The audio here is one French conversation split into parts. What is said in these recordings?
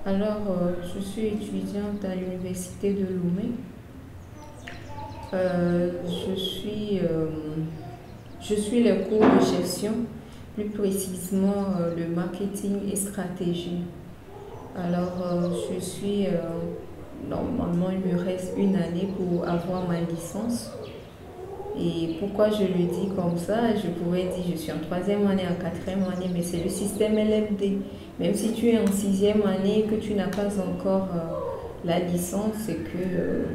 Je suis étudiante à l'université de Lomé. Je suis les cours de gestion, plus précisément le marketing et stratégie. Normalement, il me reste une année pour avoir ma licence. Et pourquoi je le dis comme ça? Je pourrais dire je suis en troisième année, en quatrième année, mais c'est le système LMD. Même si tu es en sixième année et que tu n'as pas encore la licence, c'est que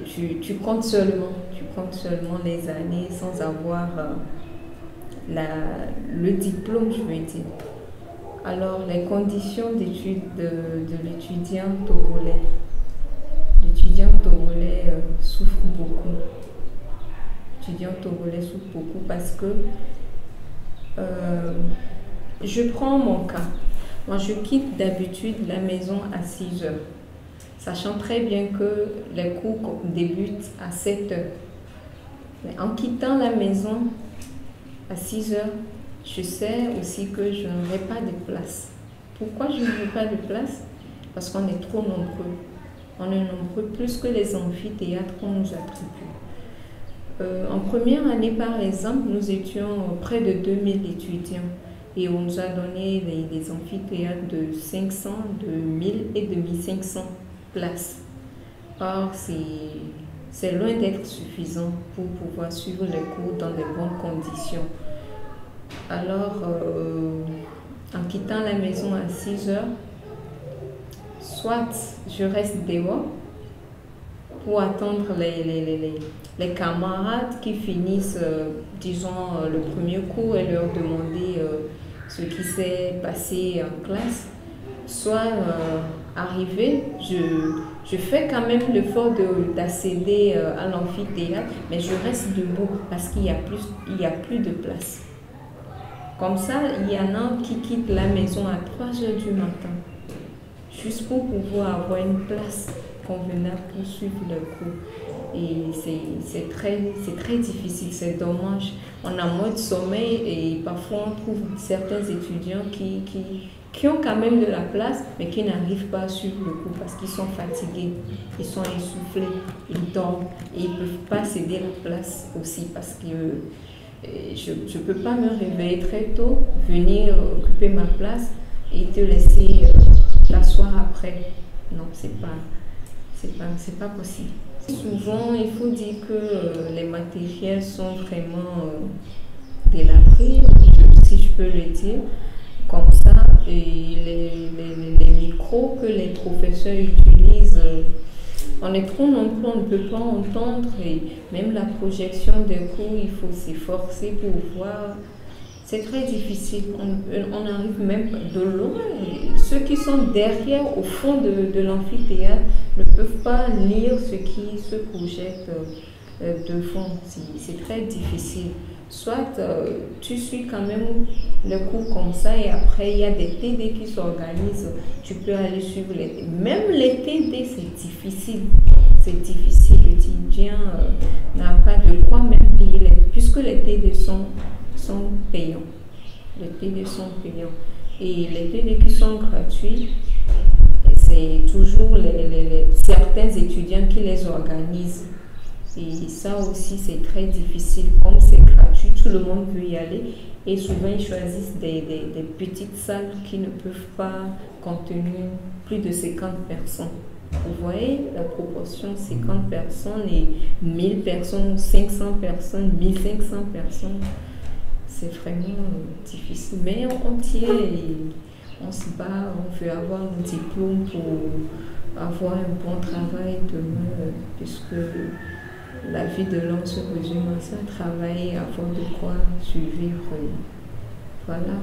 tu comptes seulement les années sans avoir le diplôme, je veux dire. Alors, les conditions d'études de l'étudiant togolais. L'étudiant togolais souffre beaucoup. L'étudiant togolais souffre beaucoup parce que je prends mon cas. Moi, je quitte d'habitude la maison à 6 heures, sachant très bien que les cours débutent à 7 heures. Mais en quittant la maison à 6 heures, je sais aussi que je n'aurai pas de place. Pourquoi je n'aurai pas de place? Parce qu'on est trop nombreux. On est nombreux plus que les amphithéâtres qu'on nous attribue. En première année, par exemple, nous étions près de 2000 étudiants et on nous a donné des amphithéâtres de 500, de 1000 et de 1500 places. Or, c'est loin d'être suffisant pour pouvoir suivre les cours dans de bonnes conditions. En quittant la maison à 6 heures, soit je reste dehors pour attendre les camarades qui finissent, disons, le premier cours et leur demander ce qui s'est passé en classe. Soit arrivé, je fais quand même l'effort d'accéder à l'amphithéâtre, mais je reste debout parce qu'il y a plus de place. Comme ça, il y en a qui quittent la maison à 3 heures du matin, juste pour pouvoir avoir une place convenable pour suivre le cours. Et c'est très difficile, c'est dommage. On a moins de sommeil et parfois on trouve certains étudiants qui ont quand même de la place, mais qui n'arrivent pas à suivre le cours parce qu'ils sont fatigués, ils sont essoufflés, ils dorment et ils ne peuvent pas céder la place aussi parce que je ne peux pas me réveiller très tôt, venir occuper ma place et te laisser t'asseoir après. Non, c'est pas possible. Souvent, il faut dire que les matériels sont vraiment délabrés, si je peux le dire, comme ça. Et les micros que les professeurs utilisent, on est trop nombreux, on ne peut pas entendre. Et même la projection des cours, il faut s'efforcer pour voir. C'est très difficile, on arrive même de loin. Ceux qui sont derrière, au fond de l'amphithéâtre, ne peuvent pas lire ce qui se projette devant. C'est très difficile. Soit tu suis quand même le cours comme ça et après il y a des TD qui s'organisent, tu peux aller suivre les TD. Même les TD, c'est difficile. C'est difficile, l'étudiant n'a pas de quoi même payer, puisque les TD sont payants. Les TD sont payants. Et les TD qui sont gratuits, c'est toujours certains étudiants qui les organisent. Et ça aussi, c'est très difficile. Comme c'est gratuit, tout le monde veut y aller. Et souvent, ils choisissent des petites salles qui ne peuvent pas contenir plus de 50 personnes. Vous voyez la proportion, 50 personnes et 1000 personnes, 500 personnes, 1500 personnes. C'est vraiment difficile. Mais on tient et on se bat, on veut avoir un diplôme pour avoir un bon travail demain, puisque la vie de l'homme se résume à ça, travailler, avoir de quoi survivre. Voilà.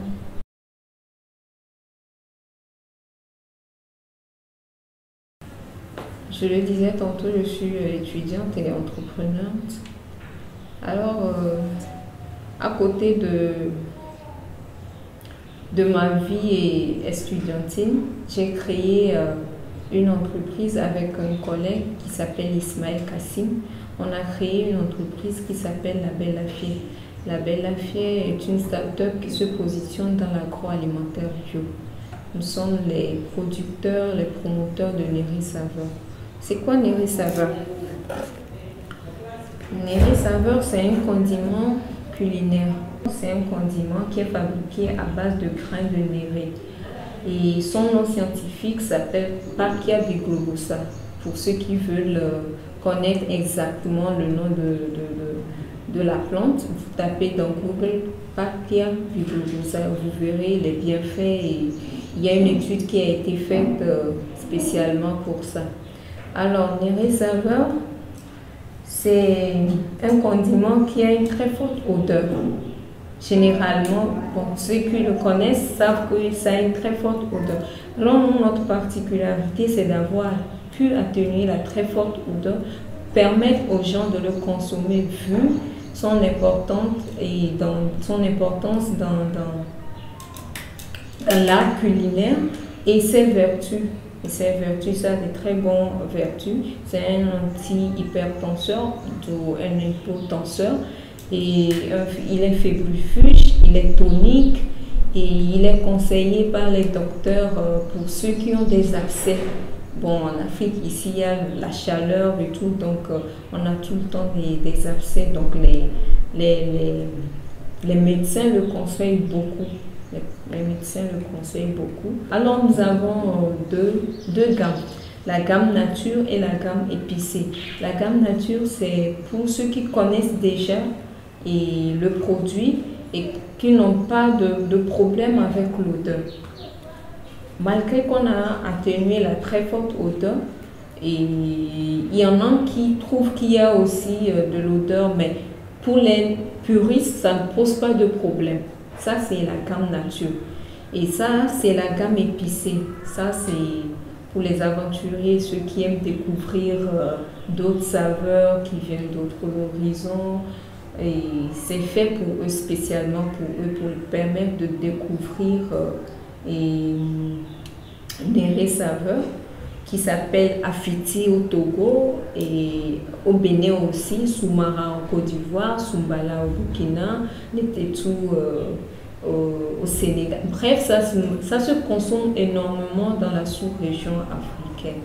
Je le disais tantôt, je suis étudiante et entreprenante. À côté de ma vie estudiantine, j'ai créé une entreprise avec un collègue qui s'appelle Ismaël Kassim. On a créé une entreprise qui s'appelle La Belle Affaire. La Belle Affaire est une start-up qui se positionne dans l'agroalimentaire bio. Nous sommes les producteurs, les promoteurs de Neri Saveur. C'est quoi Neri Saveur? Neri Saveur, c'est un condiment culinaire. C'est un condiment qui est fabriqué à base de grains de néré. Et son nom scientifique s'appelle Parkia viglobosa. Pour ceux qui veulent connaître exactement le nom de la plante, vous tapez dans Google Parkia viglobosa, vous verrez les bienfaits. Et il y a une étude qui a été faite spécialement pour ça. Alors, Neri Saveur, c'est un condiment qui a une très forte odeur. Généralement, ceux qui le connaissent savent que ça a une très forte odeur. Alors, notre particularité, c'est d'avoir pu atténuer la très forte odeur, permettre aux gens de le consommer vu son importance et son importance dans l'art culinaire et ses vertus. Et ses vertus, ça a des très bonnes vertus. C'est un anti-hypertenseur, un hypotenseur. Et il est fébrifuge, il est tonique et il est conseillé par les docteurs pour ceux qui ont des abcès. Bon, en Afrique, ici, il y a la chaleur et tout, donc on a tout le temps des abcès. Donc les médecins le conseillent beaucoup. Les médecins le conseillent beaucoup. Alors, nous avons deux gammes. La gamme nature et la gamme épicée. La gamme nature, c'est pour ceux qui connaissent déjà et le produit et qui n'ont pas de problème avec l'odeur. Malgré qu'on a atténué la très forte odeur, et il y en a qui trouvent qu'il y a aussi de l'odeur, mais pour les puristes, ça ne pose pas de problème. Ça, c'est la gamme nature. Et ça, c'est la gamme épicée. Ça, c'est pour les aventuriers, ceux qui aiment découvrir d'autres saveurs qui viennent d'autres horizons. Et c'est fait pour eux, spécialement pour eux, pour leur permettre de découvrir des saveurs qui s'appellent Afiti au Togo et au Bénin aussi, Soumara en Côte d'Ivoire, Soumbala au Burkina, Netetu au Sénégal. Bref, ça se consomme énormément dans la sous-région africaine.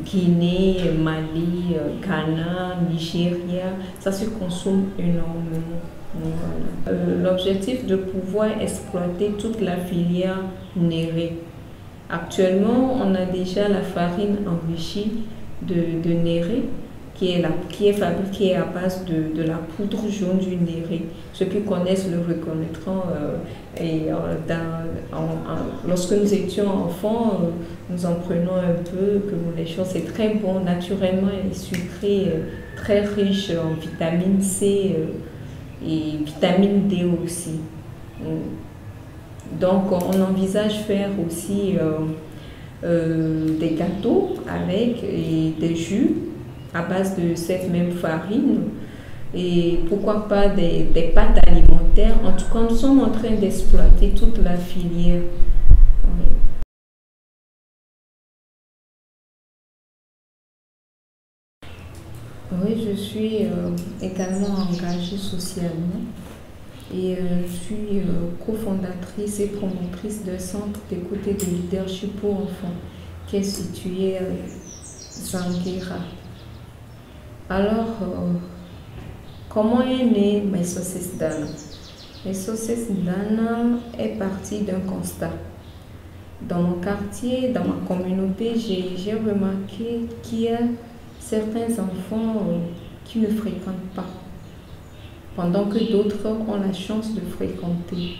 Guinée, Mali, Ghana, Nigeria, ça se consomme énormément. Voilà. L'objectif de pouvoir exploiter toute la filière néré. Actuellement, on a déjà la farine enrichie de néré qui est fabriquée à base de la poudre jaune du néré. Ceux qui connaissent le reconnaîtront. Lorsque nous étions enfants, nous en prenons un peu, que nous léchons. C'est très bon, naturellement et sucré, très riche en vitamine C et vitamine D aussi. Donc, on envisage faire aussi des gâteaux avec et des jus à base de cette même farine et pourquoi pas des pâtes alimentaires. En tout cas, nous sommes en train d'exploiter toute la filière. Oui, je suis également engagée socialement et je suis cofondatrice et promotrice d'un centre d'écoute et de leadership pour enfants qui est situé à Zanguera. Alors, comment est né Mesosis Dana? Mesosis Dana est parti d'un constat. Dans mon quartier, dans ma communauté, j'ai remarqué qu'il y a certains enfants qui ne fréquentent pas, pendant que d'autres ont la chance de fréquenter.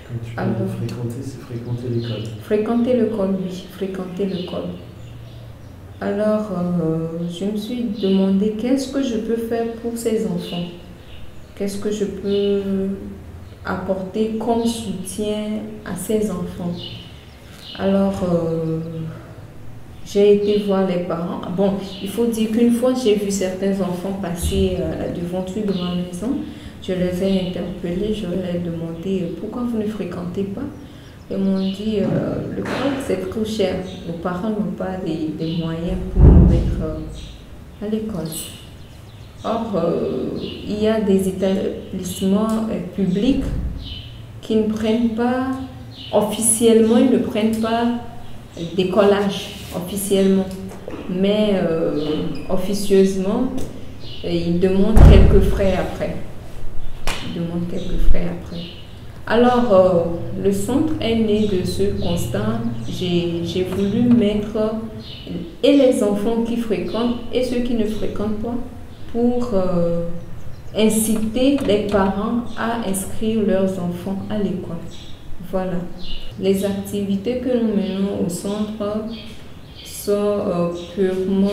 Quand tu parles de fréquenter, c'est fréquenter l'école. Fréquenter l'école, oui, fréquenter l'école. Alors, je me suis demandé qu'est-ce que je peux faire pour ces enfants? Qu'est-ce que je peux apporter comme soutien à ces enfants? Alors, j'ai été voir les parents. Bon, il faut dire qu'une fois, j'ai vu certains enfants passer à la devanture de ma maison. Je les ai interpellés, je leur ai demandé pourquoi vous ne fréquentez pas. Ils m'ont dit le coût c'est trop cher. Nos parents n'ont pas des moyens pour nous mettre à l'école. Or, il y a des établissements publics qui ne prennent pas officiellement, ils ne prennent pas décollage, officiellement. Mais officieusement, ils demandent quelques frais après. Alors, le centre est né de ce constat. J'ai voulu mettre et les enfants qui fréquentent et ceux qui ne fréquentent pas pour inciter les parents à inscrire leurs enfants à l'école. Voilà. Les activités que nous menons au centre sont purement,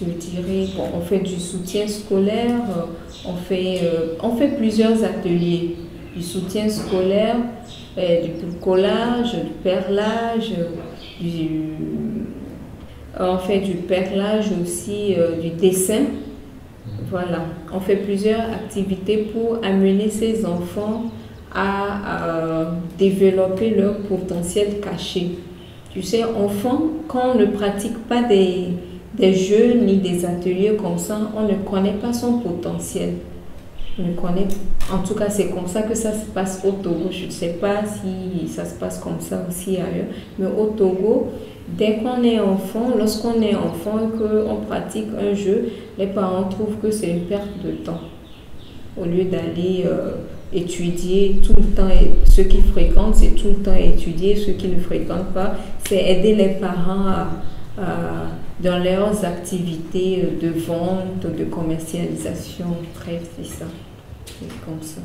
je dirais, bon, on fait du soutien scolaire, on fait plusieurs ateliers, du soutien scolaire, du bricolage, du perlage, on fait du perlage aussi, du dessin. Voilà, on fait plusieurs activités pour amener ces enfants à développer leur potentiel caché. Tu sais, enfant, quand on ne pratique pas des jeux ni des ateliers comme ça, on ne connaît pas son potentiel. En tout cas, c'est comme ça que ça se passe au Togo. Je ne sais pas si ça se passe comme ça aussi ailleurs, mais au Togo, dès qu'on est enfant, lorsqu'on est enfant et qu'on pratique un jeu, les parents trouvent que c'est une perte de temps. Au lieu d'aller étudier tout le temps, et ceux qui fréquentent, c'est tout le temps étudier, ceux qui ne fréquentent pas, c'est aider les parents dans leurs activités de vente, de commercialisation. Bref, c'est ça. C'est comme ça.